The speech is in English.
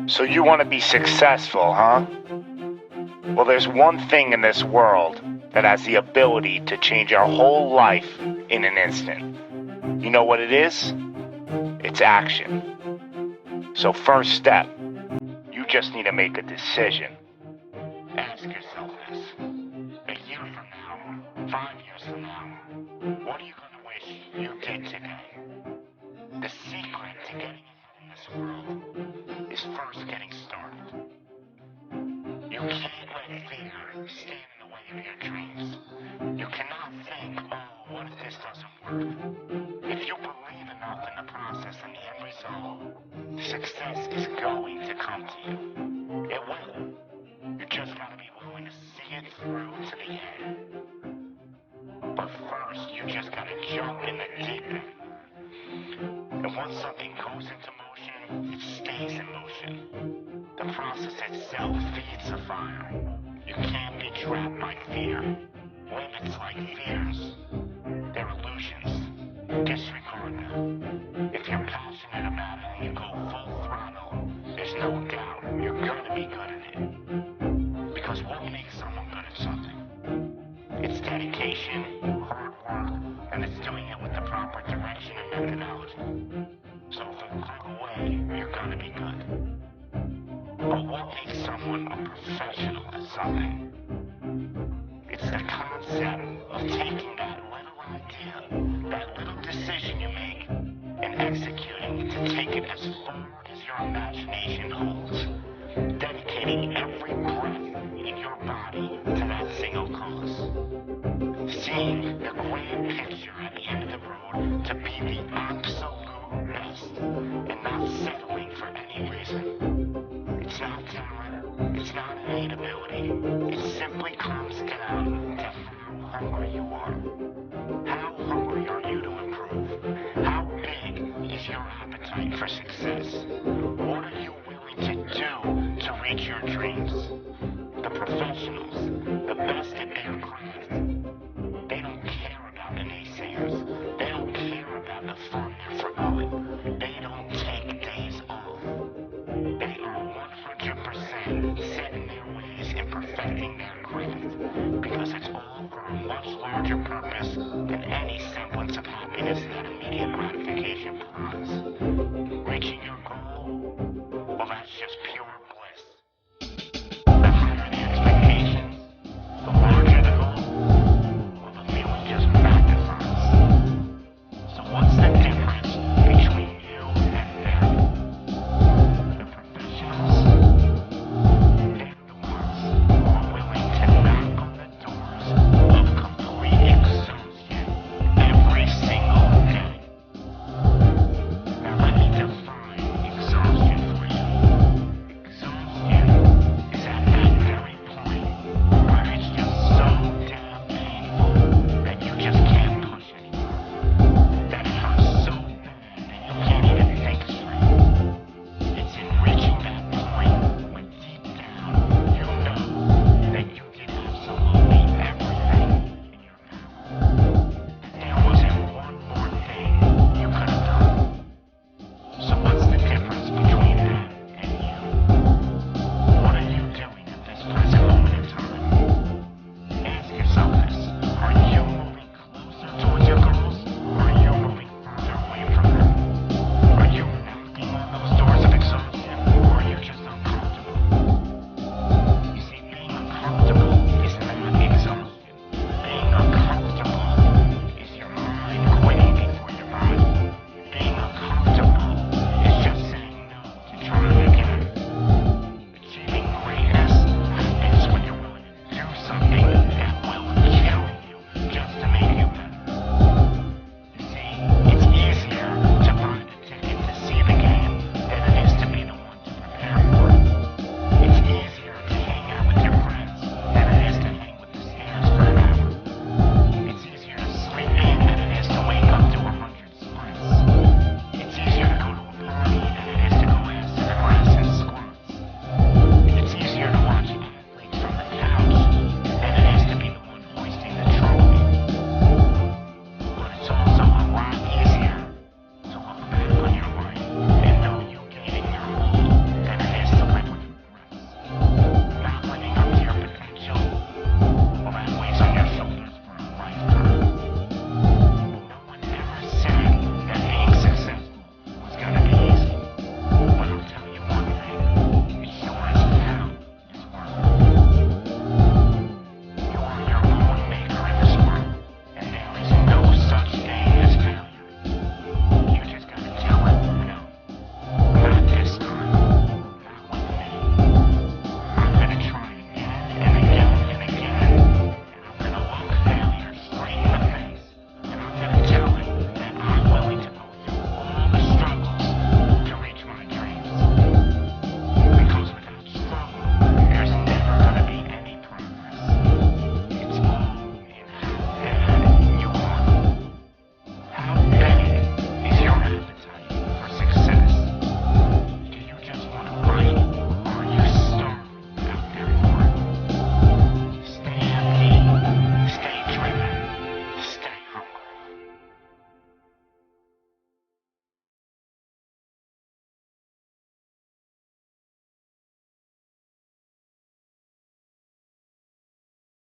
So you want to be successful, huh? Well, there's one thing in this world that has the ability to change our whole life in an instant. You know what it is? It's action. So first step, you just need to make a decision. Ask yourself this. A year from now, 5 years from now, what are you going to wish you did today? The secret to getting ahead in this world is first getting started. You can't let fear stand in the way of your dreams. You cannot think, oh, what if this doesn't work? If you believe enough in the process and the end result, success is going to come to you. It will. You just gotta be willing to see it through to the end. But first, you just gotta jump in the deep end. And once something goes into motion, it stays in motion. The process itself feeds the fire. You can't be trapped by fear. Limits like fears, they're illusions. Disregard them. If you're passionate about it and you go full throttle, there's no doubt you're gonna be good at it. Because what makes someone good at something? It's dedication, hard work, and it's doing it with the proper direction and methodology. So if you click away, you're gonna be good. But what makes someone a professional at something? It's the concept of taking that little idea, that little decision you make, and executing to take it as far as your imagination holds. Dedicating every breath in your body to that single cause. Seeing the grand picture at the end of the road to be the absolute best, and not settling for any reason. It's not talent, it's not innate ability, it simply comes down to how hungry you are. How hungry are you to improve? How big is your appetite for success? What are you willing to do to reach your dreams? The professionals, the best at their craft, they don't care about the naysayers. They don't care about the fun they're forgoing. They don't take days off. They are 100% set in their ways in perfecting their craft, because it's all for a much larger purpose than any semblance of happiness that immediate gratification provides. Reaching your goal, well, that's just